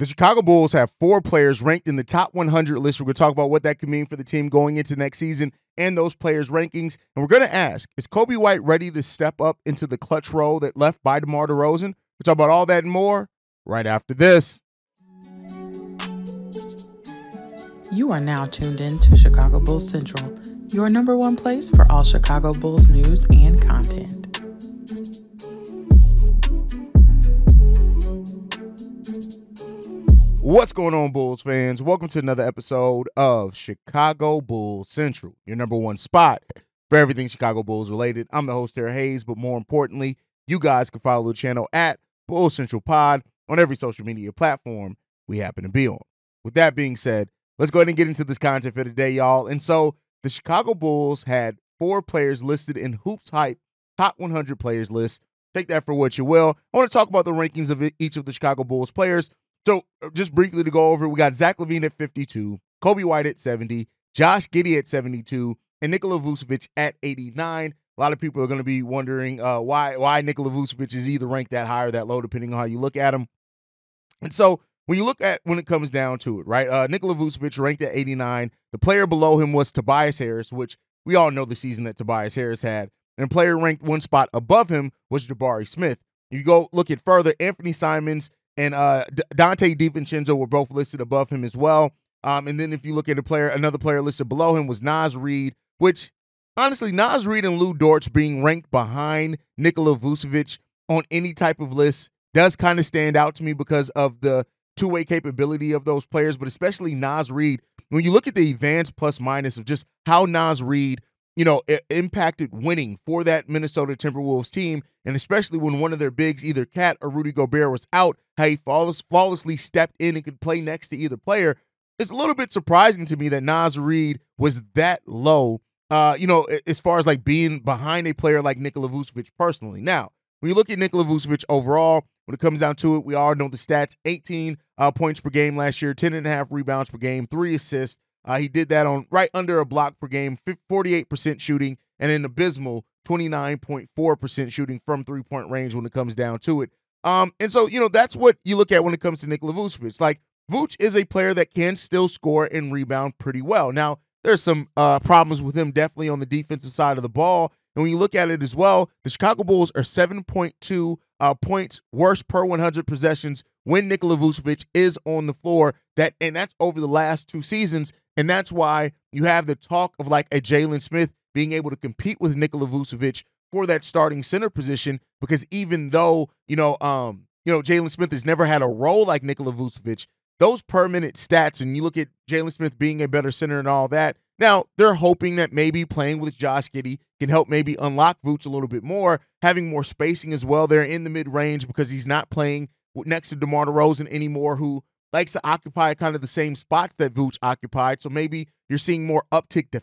The Chicago Bulls have 4 players ranked in the top 100 list. We're going to talk about what that could mean for the team going into next season and those players' rankings. And we're going to ask, is Coby White ready to step up into the clutch role that left by DeMar DeRozan? We'll talk about all that and more right after this. You are now tuned in to Chicago Bulls Central, your number one place for all Chicago Bulls news and content. What's going on, Bulls fans? Welcome to another episode of Chicago Bulls Central, your number one spot for everything Chicago Bulls related. I'm the host here, Haize, but more importantly, you guys can follow the channel at Bulls Central Pod on every social media platform we happen to be on. With that being said, let's go ahead and get into this content for today, y'all. And so the Chicago Bulls had 4 players listed in Hoophype top 100 players list. Take that for what you will. I want to talk about the rankings of each of the Chicago Bulls players. So just briefly to go over, we got Zach LaVine at 52, Coby White at 70, Josh Giddey at 72, and Nikola Vucevic at 89. A lot of people are going to be wondering why Nikola Vucevic is either ranked that high or that low, depending on how you look at him. And so when you look at when it comes down to it, right, Nikola Vucevic ranked at 89. The player below him was Tobias Harris, which we all know the season that Tobias Harris had. And the player ranked one spot above him was Jabari Smith. You go look at further, Anthony Simons and Dante DiVincenzo were both listed above him as well. And then if you look at another player listed below him was Naz Reid, which honestly, Naz Reid and Lou Dortch being ranked behind Nikola Vucevic on any type of list does kind of stand out to me because of the two-way capability of those players, but especially Naz Reid. When you look at the advanced plus minus of just how Naz Reid, impacted winning for that Minnesota Timberwolves team, and especially when one of their bigs, either Cat or Rudy Gobert, was out, how he flawlessly stepped in and could play next to either player. It's a little bit surprising to me that Naz Reid was that low, as far as like being behind a player like Nikola Vucevic personally. Now, when you look at Nikola Vucevic overall, when it comes down to it, we all know the stats: 18 points per game last year, 10.5 rebounds per game, 3 assists. He did that on right under a block per game, 48% shooting, and an abysmal 29.4% shooting from three-point range when it comes down to it. And so, that's what you look at when it comes to Nikola Vucevic. Like, Vooch is a player that can still score and rebound pretty well. Now, there's some problems with him definitely on the defensive side of the ball. And when you look at it as well, the Chicago Bulls are 7.2 points worse per 100 possessions when Nikola Vucevic is on the floor. And that's over the last 2 seasons. And that's why you have the talk of like a Jalen Smith being able to compete with Nikola Vucevic for that starting center position, because even though, Jalen Smith has never had a role like Nikola Vucevic, those per minute stats, and you look at Jalen Smith being a better center and all that. Now, they're hoping that maybe playing with Josh Giddey can help maybe unlock Vooch a little bit more, having more spacing as well there in the mid-range, because he's not playing next to DeMar DeRozan anymore, who likes to occupy kind of the same spots that Vooch occupied. So maybe you're seeing more uptick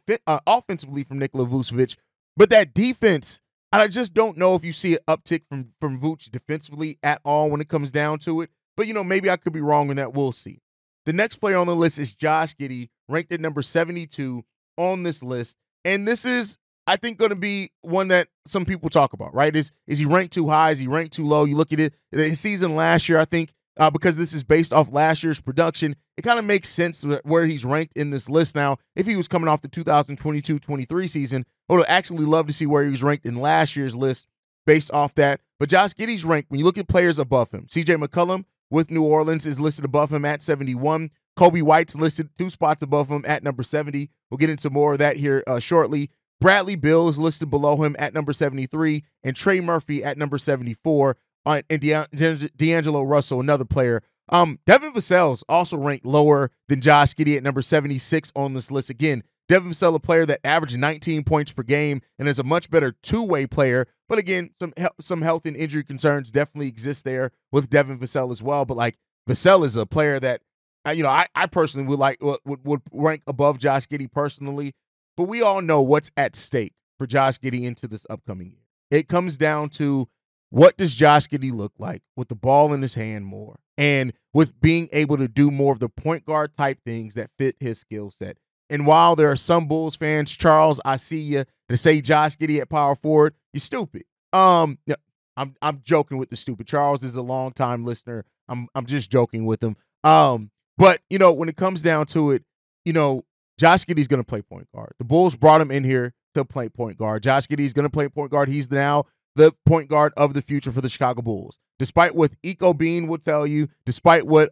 offensively from Nikola Vucevic. But that defense, I just don't know if you see an uptick from Vooch defensively at all when it comes down to it. But, maybe I could be wrong in that. We'll see. The next player on the list is Josh Giddey, ranked at number 72 on this list. And this is, I think, going to be one that some people talk about, right? Is he ranked too high? Is he ranked too low? You look at it, his season last year, I think, because this is based off last year's production, it kind of makes sense where he's ranked in this list. Now, if he was coming off the 2022-23 season, I would actually love to see where he was ranked in last year's list based off that. But Josh Giddey's ranked, when you look at players above him, CJ McCollum with New Orleans is listed above him at 71. Coby White's listed 2 spots above him at number 70. We'll get into more of that here shortly. Bradley Beal is listed below him at number 73, and Trey Murphy at number 74. And D'Angelo Russell, another player. Devin Vassell's also ranked lower than Josh Giddey at number 76 on this list. Again, Devin Vassell, a player that averaged 19 points per game and is a much better two-way player. But again, some health and injury concerns definitely exist there with Devin Vassell as well. But like, Vassell is a player that I personally would rank above Josh Giddey personally. But we all know what's at stake for Josh Giddey into this upcoming year. It comes down to, what does Josh Giddey look like with the ball in his hand more, and with being able to do more of the point guard type things that fit his skill set? And while there are some Bulls fans, Charles, I see you, to say Josh Giddey at power forward, you're stupid. I'm joking with the stupid. Charles is a longtime listener. I'm just joking with him. But, when it comes down to it, Josh Giddey's going to play point guard. The Bulls brought him in here to play point guard. Josh Giddey's going to play point guard. He's now the point guard of the future for the Chicago Bulls. Despite what Eco Bean will tell you, despite what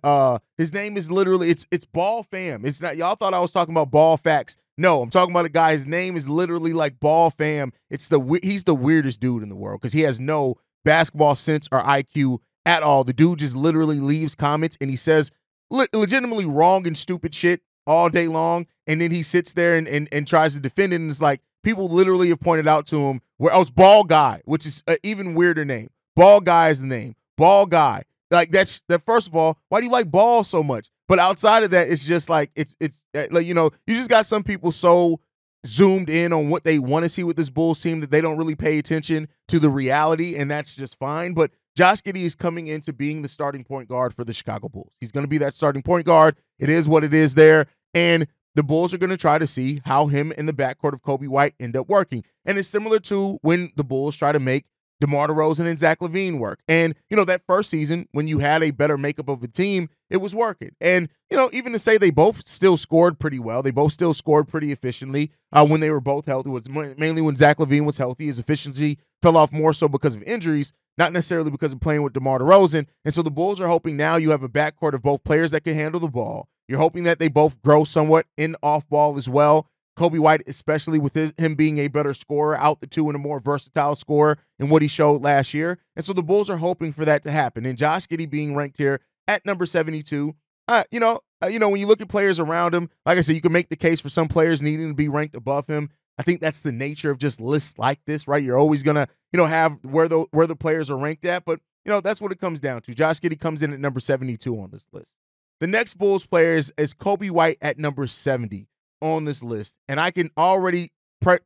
his name is literally, it's Ball Fam. It's not, y'all thought I was talking about Ball Facts. No, I'm talking about a guy, his name is literally like Ball Fam. He's the weirdest dude in the world because he has no basketball sense or IQ at all. The dude just literally leaves comments and he says legitimately wrong and stupid shit all day long, and then he sits there and tries to defend it, and it's like people literally have pointed out to him where it's Ball Guy, which is an even weirder name. Ball Guy is the name. Ball Guy. Like that. First of all, why do you like ball so much? But outside of that, it's just like it's like, you just got some people so zoomed in on what they want to see with this Bulls team that they don't really pay attention to the reality, and that's just fine. But Josh Giddey is coming into being the starting point guard for the Chicago Bulls. He's going to be that starting point guard. It is what it is there. And the Bulls are going to try to see how him and the backcourt of Coby White end up working. And it's similar to when the Bulls try to make DeMar DeRozan and Zach LaVine work. And, that first season, when you had a better makeup of a team, it was working. And, even to say they both still scored pretty well, they both still scored pretty efficiently when they were both healthy. It was mainly when Zach LaVine was healthy. His efficiency fell off more so because of injuries, not necessarily because of playing with DeMar DeRozan. And so the Bulls are hoping now you have a backcourt of both players that can handle the ball. You're hoping that they both grow somewhat in off ball as well. Coby White, especially with him being a better scorer out the two and a more versatile scorer in what he showed last year. And so the Bulls are hoping for that to happen. And Josh Giddey being ranked here at number 72, when you look at players around him, like I said, you can make the case for some players needing to be ranked above him. I think that's the nature of just lists like this, right? You're always going to, have where the players are ranked at. But, that's what it comes down to. Josh Giddey comes in at number 72 on this list. The next Bulls player is Coby White at number 70 on this list. And I can already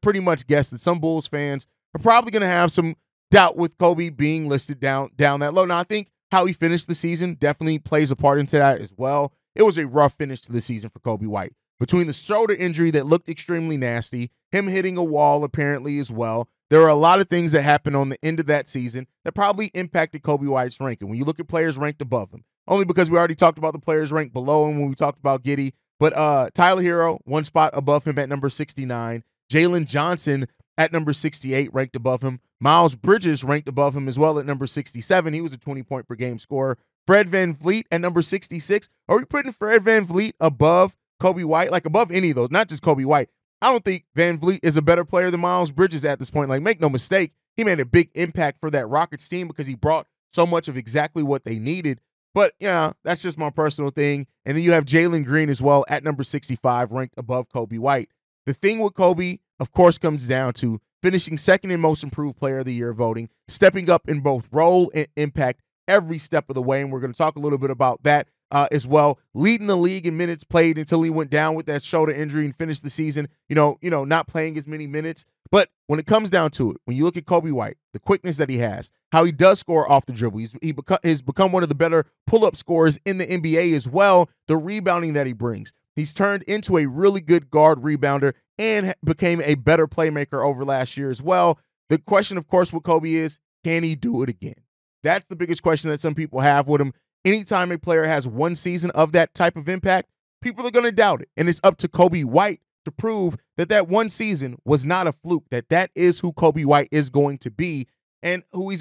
pretty much guess that some Bulls fans are probably going to have some doubt with Coby being listed down that low. Now, I think how he finished the season definitely plays a part into that as well. It was a rough finish to the season for Coby White. Between the shoulder injury that looked extremely nasty, him hitting a wall apparently as well, there are a lot of things that happened on the end of that season that probably impacted Coby White's ranking. When you look at players ranked above him, only because we already talked about the players ranked below him when we talked about Giddey, but Tyler Hero, one spot above him at number 69. Jalen Johnson at number 68, ranked above him. Miles Bridges ranked above him as well at number 67. He was a 20-point-per-game scorer. Fred VanVleet at number 66. Are we putting Fred VanVleet above Coby White? Like above any of those, not just Coby White. I don't think VanVleet is a better player than Miles Bridges at this point. Like, make no mistake, he made a big impact for that Rockets team because he brought so much of exactly what they needed. But, that's just my personal thing. And then you have Jalen Green as well at number 65, ranked above Coby White. The thing with Coby, of course, comes down to finishing second in most improved player of the year voting, stepping up in both role and impact every step of the way. And we're going to talk a little bit about that as well. Leading the league in minutes played until he went down with that shoulder injury and finished the season, not playing as many minutes. But when it comes down to it, when you look at Coby White, the quickness that he has, how he does score off the dribble, he's become one of the better pull-up scorers in the NBA as well, the rebounding that he brings. He's turned into a really good guard rebounder and became a better playmaker over last year as well. The question, of course, with Coby is, can he do it again? That's the biggest question that some people have with him. Anytime a player has one season of that type of impact, people are going to doubt it. And it's up to Coby White to prove that one season was not a fluke, that is who Coby White is going to be, and how he's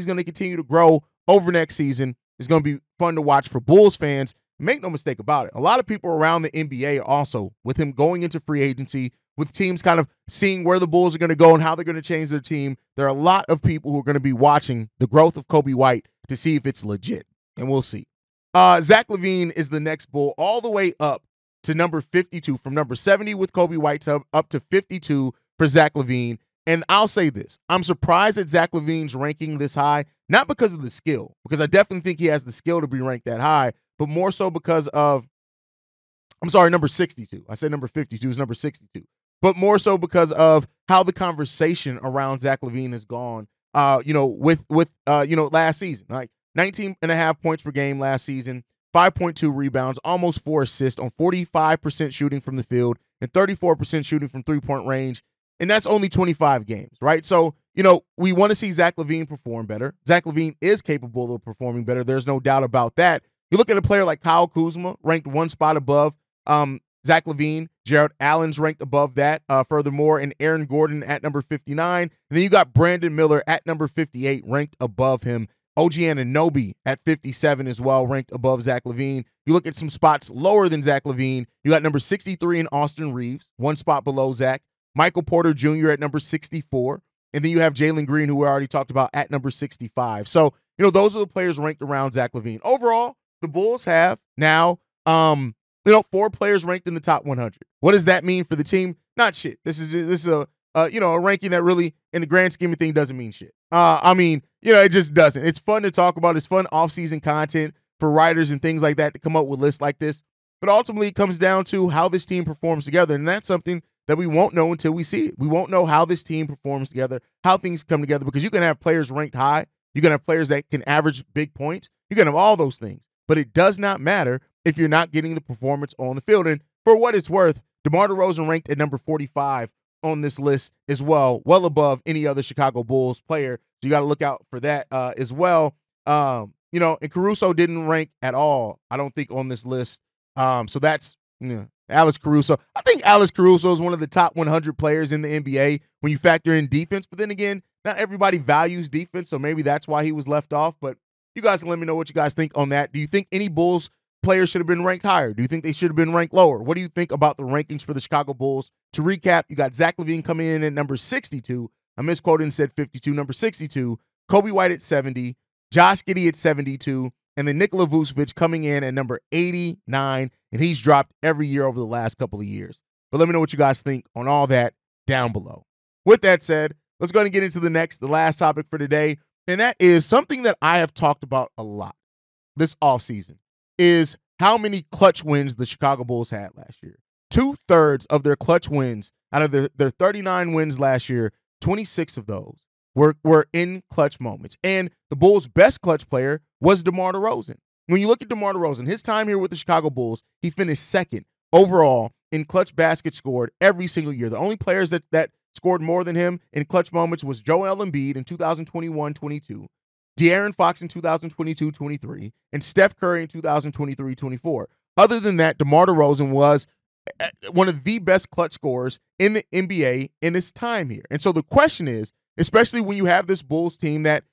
going to continue to grow over next season is going to be fun to watch for Bulls fans. Make no mistake about it. A lot of people around the NBA are also, with him going into free agency, with teams kind of seeing where the Bulls are going to go and how they're going to change their team, there are a lot of people who are going to be watching the growth of Coby White to see if it's legit, and we'll see. Zach LaVine is the next Bull, all the way up to number 52, from number 70 with Coby White up to 52 for Zach LaVine. And I'll say this, I'm surprised that Zach LaVine's ranking this high, not because of the skill, because I definitely think he has the skill to be ranked that high, but more so because of, number 62. I said number 52 is number 62. But more so because of how the conversation around Zach LaVine has gone, with last season. Like 19.5 points per game last season, 5.2 rebounds, almost 4 assists on 45% shooting from the field and 34% shooting from three-point range. And that's only 25 games, right? So, we want to see Zach LaVine perform better. Zach LaVine is capable of performing better. There's no doubt about that. You look at a player like Kyle Kuzma, ranked one spot above Zach LaVine. Jared Allen's ranked above that, furthermore, and Aaron Gordon at number 59. And then you got Brandon Miller at number 58, ranked above him. OG Anunoby at 57 as well, ranked above Zach LaVine. You look at some spots lower than Zach LaVine. You got number 63 in Austin Reeves, one spot below Zach. Michael Porter Jr. at number 64. And then you have Jalen Green, who we already talked about, at number 65. So, those are the players ranked around Zach LaVine. Overall, the Bulls have now, 4 players ranked in the top 100. What does that mean for the team? Not shit. This is a ranking that really, in the grand scheme of things, doesn't mean shit. It just doesn't. It's fun to talk about. It's fun off-season content for writers and things like that to come up with lists like this. But ultimately, it comes down to how this team performs together, and that's something that we won't know until we see it. We won't know how this team performs together, how things come together, because you can have players ranked high. You can have players that can average big points. You can have all those things. But it does not matter if you're not getting the performance on the field. And for what it's worth, DeMar DeRozan ranked at number 45 on this list as well any other Chicago Bulls player. So you got to look out for that as well. And Caruso didn't rank at all, I don't think, on this list. So that's Alex Caruso. I think Alex Caruso is one of the top 100 players in the NBA when you factor in defense. But then again, not everybody values defense, so maybe that's why he was left off. But you guys can let me know what you guys think on that. Do you think any Bulls players should have been ranked higher? Do you think they should have been ranked lower? What do you think about the rankings for the Chicago Bulls? To recap, you got Zach LaVine coming in at number 62. I misquoted and said 52. Number 62. Coby White at 70. Josh Giddey at 72. And then Nikola Vucevic coming in at number 89. And he's dropped every year over the last couple of years. But let me know what you guys think on all that down below. With that said, let's go ahead and get into the last topic for today. And that is something that I have talked about a lot this offseason, is how many clutch wins the Chicago Bulls had last year. 2/3 of their clutch wins, out of their 39 wins last year, 26 of those were in clutch moments. And the Bulls' best clutch player was DeMar DeRozan. When you look at DeMar DeRozan, his time here with the Chicago Bulls, he finished second overall in clutch baskets scored every single year. The only players that scored more than him in clutch moments was Joel Embiid in 2021-22, De'Aaron Fox in 2022-23, and Steph Curry in 2023-24. Other than that, DeMar DeRozan was one of the best clutch scorers in the NBA in his time here. And so the question is, especially when you have this Bulls team that,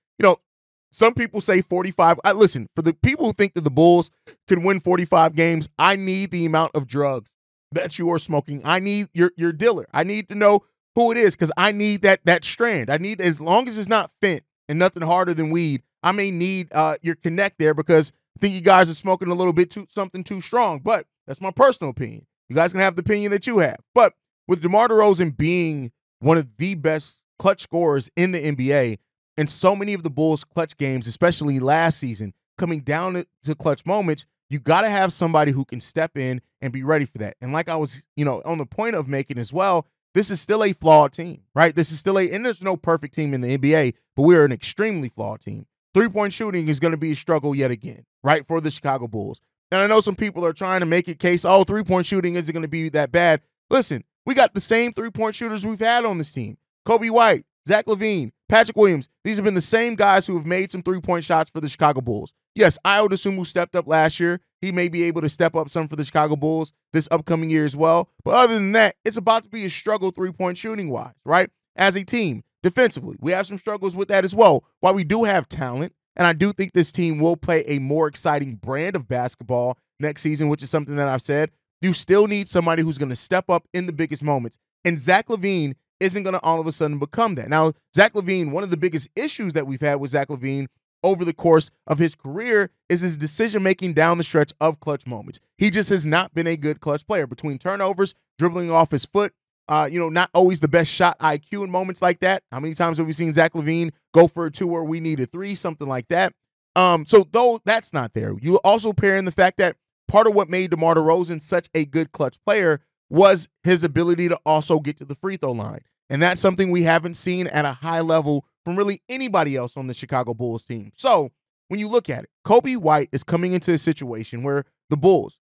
some people say 45. Listen, for the people who think that the Bulls can win 45 games, I need the amount of drugs that you are smoking. I need your dealer. I need to know who it is, because I need that strand. I need, as long as it's not fent and nothing harder than weed, I may need your connect there, because I think you guys are smoking a little bit something too strong. But that's my personal opinion. You guys can have the opinion that you have. But with DeMar DeRozan being one of the best clutch scorers in the NBA, and so many of the Bulls' clutch games, especially last season, coming down to clutch moments, you got to have somebody who can step in and be ready for that. And like I was, on the point of making as well, this is still a flawed team, right? This is still and there's no perfect team in the NBA, but we are an extremely flawed team. Three-point shooting is going to be a struggle yet again, right, for the Chicago Bulls. And I know some people are trying to make it case, three-point shooting isn't going to be that bad. Listen, we got the same three-point shooters we've had on this team. Coby White, Zach LaVine, Patrick Williams. These have been the same guys who have made some three-point shots for the Chicago Bulls. Yes, Ayo Dosunmu stepped up last year. He may be able to step up some for the Chicago Bulls this upcoming year as well. But other than that, it's about to be a struggle three-point shooting-wise, right? As a team, defensively, we have some struggles with that as well. While we do have talent, and I do think this team will play a more exciting brand of basketball next season, which is something that I've said, you still need somebody who's going to step up in the biggest moments. And Zach LaVine isn't going to all of a sudden become that. Now, Zach LaVine, one of the biggest issues that we've had with Zach LaVine over the course of his career is his decision-making down the stretch of clutch moments. He just has not been a good clutch player. Between turnovers, dribbling off his foot, not always the best shot IQ in moments like that. How many times have we seen Zach LaVine go for a 2 where we need a 3, something like that? So though that's not there, you also pair in the fact that part of what made DeMar DeRozan such a good clutch player was his ability to also get to the free throw line. And that's something we haven't seen at a high level from really anybody else on the Chicago Bulls team. So when you look at it, Coby White is coming into a situation where the Bulls,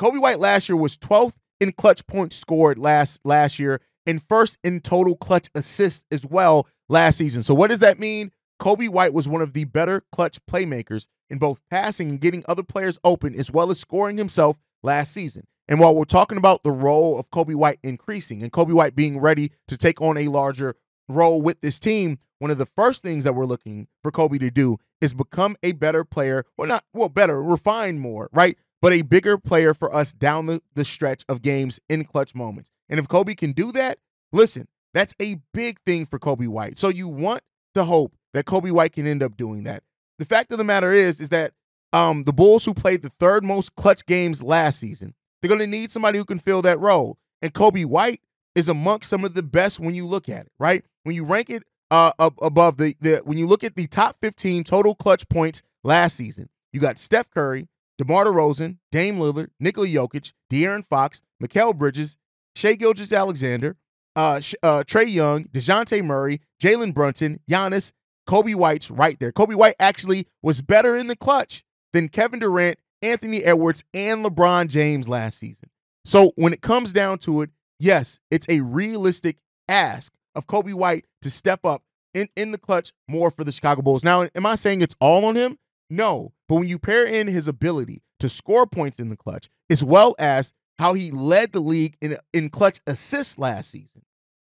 Coby White last year was 12th in clutch points scored last year and first in total clutch assists as well last season. So what does that mean? Coby White was one of the better clutch playmakers in both passing and getting other players open, as well as scoring himself last season. And while we're talking about the role of Coby White increasing and Coby White being ready to take on a larger role with this team, one of the first things that we're looking for Coby to do is become a better player, better, refine more, right? But a bigger player for us down the stretch of games in clutch moments. And if Coby can do that, listen, that's a big thing for Coby White. So you want to hope that Coby White can end up doing that. The fact of the matter is that the Bulls, who played the third most clutch games last season, they're going to need somebody who can fill that role. And Coby White is amongst some of the best when you look at it, right? When you rank it above when you look at the top 15 total clutch points last season, you got Steph Curry, DeMar DeRozan, Dame Lillard, Nikola Jokic, De'Aaron Fox, Mikal Bridges, Shai Gilgeous-Alexander, Trae Young, DeJounte Murray, Jalen Brunson, Giannis. Coby White's right there. Coby White actually was better in the clutch than Kevin Durant, Anthony Edwards, and LeBron James last season. So when it comes down to it, yes, it's a realistic ask of Coby White to step up in the clutch more for the Chicago Bulls. Now, am I saying it's all on him? No. But when you pair in his ability to score points in the clutch, as well as how he led the league in clutch assists last season,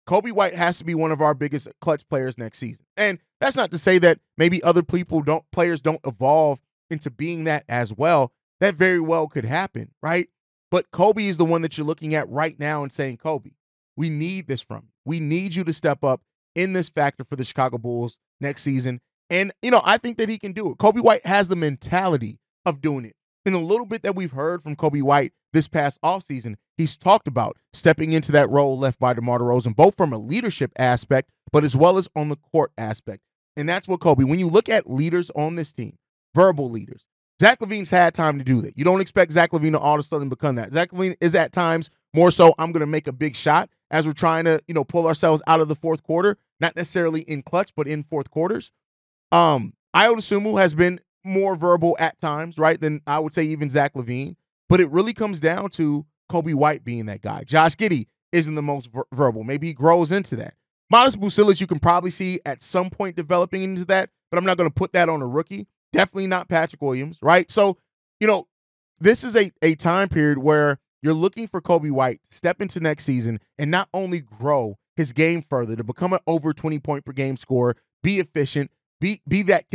Coby White has to be one of our biggest clutch players next season. And that's not to say that maybe other players don't evolve into being that as well. That very well could happen, right? But Coby is the one that you're looking at right now and saying, Coby, we need this from you. We need you to step up in this factor for the Chicago Bulls next season. And, I think that he can do it. Coby White has the mentality of doing it. In the little bit that we've heard from Coby White this past offseason, he's talked about stepping into that role left by DeMar DeRozan, both from a leadership aspect, but as well as on the court aspect. And that's what Coby, when you look at leaders on this team, verbal leaders, Zach LaVine's had time to do that. You don't expect Zach LaVine to all of a sudden become that. Zach LaVine is at times more so, I'm going to make a big shot as we're trying to, pull ourselves out of the fourth quarter, not necessarily in clutch, but in fourth quarters. Ayo Dosunmu has been more verbal at times, right, than I would say even Zach LaVine. But it really comes down to Coby White being that guy. Josh Giddey isn't the most verbal. Maybe he grows into that. Modest Bucilis, you can probably see at some point developing into that, but I'm not going to put that on a rookie. Definitely not Patrick Williams, right? So, this is a time period where you're looking for Coby White to step into next season and not only grow his game further, to become an over 20-point per game scorer, be efficient, be that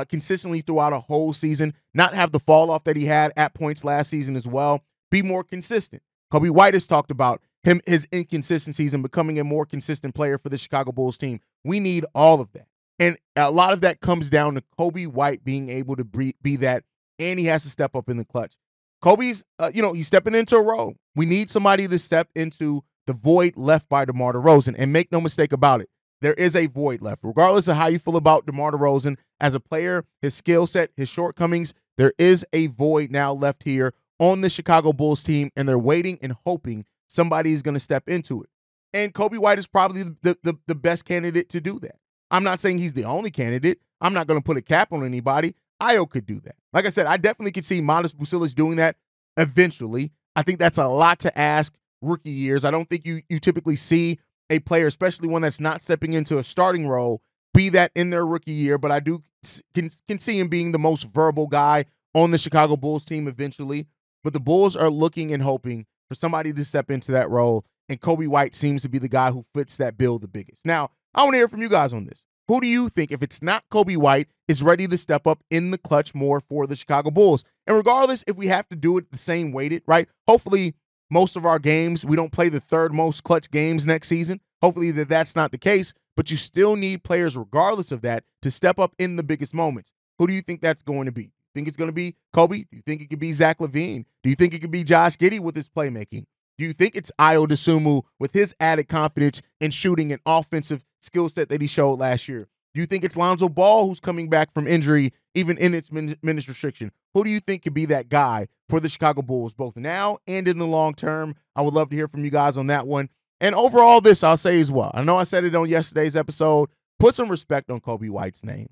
consistently throughout a whole season, not have the fall off that he had at points last season as well, be more consistent. Coby White has talked about his inconsistencies and becoming a more consistent player for the Chicago Bulls team. We need all of that. And a lot of that comes down to Coby White being able to be that, and he has to step up in the clutch. Coby's, he's stepping into a role. We need somebody to step into the void left by DeMar DeRozan, and make no mistake about it. There is a void left. Regardless of how you feel about DeMar DeRozan as a player, his skill set, his shortcomings, there is a void now left here on the Chicago Bulls team, and they're waiting and hoping somebody is going to step into it. And Coby White is probably the best candidate to do that. I'm not saying he's the only candidate. I'm not going to put a cap on anybody. Ayo could do that. Like I said, I definitely could see Modest Bucilis doing that eventually. I think that's a lot to ask rookie years. I don't think you typically see a player, especially one that's not stepping into a starting role, be that in their rookie year. But I can see him being the most verbal guy on the Chicago Bulls team eventually. But the Bulls are looking and hoping for somebody to step into that role, and Coby White seems to be the guy who fits that bill the biggest. Now, I want to hear from you guys on this. Who do you think, if it's not Coby White, is ready to step up in the clutch more for the Chicago Bulls? And regardless if we have to do it the same weighted, right? Hopefully, most of our games, we don't play the third most clutch games next season. Hopefully that's not the case, but you still need players, regardless of that, to step up in the biggest moments. Who do you think that's going to be? Think it's going to be Coby? Do you think it could be Zach LaVine? Do you think it could be Josh Giddey with his playmaking? Do you think it's Ayo Dosunmu with his added confidence in shooting and offensive skill set that he showed last year? Do you think it's Lonzo Ball, who's coming back from injury, even in its minutes restriction? Who do you think could be that guy for the Chicago Bulls, both now and in the long term? I would love to hear from you guys on that one. And overall, this I'll say as well. I know I said it on yesterday's episode. Put some respect on Coby White's name.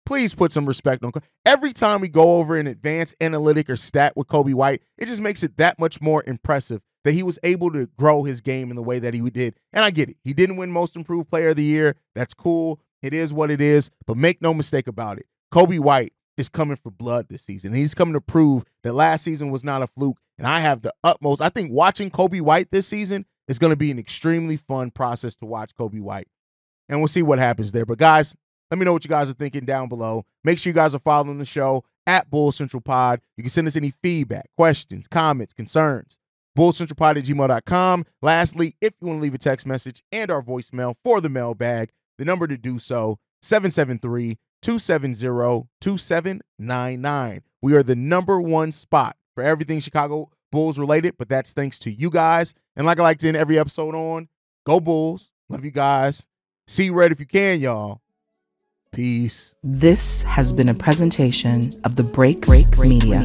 Please put some respect on. Every time we go over an advanced analytic or stat with Coby White, it just makes it that much more impressive that he was able to grow his game in the way that he did. And I get it. He didn't win Most Improved Player of the Year. That's cool. It is what it is, but make no mistake about it. Coby White is coming for blood this season. He's coming to prove that last season was not a fluke, and I have the utmost. I think watching Coby White this season is going to be an extremely fun process to watch Coby White, and we'll see what happens there. But guys, let me know what you guys are thinking down below. Make sure you guys are following the show at Bull Central Pod. You can send us any feedback, questions, comments, concerns. BullCentralPod@gmail.com. Lastly, if you want to leave a text message and our voicemail for the mailbag, the number to do so, 773-270-2799. We are the #1 spot for everything Chicago Bulls related, but that's thanks to you guys. And like I like to end every episode on, go Bulls. Love you guys. See red if you can, y'all. Peace. This has been a presentation of the Break Media.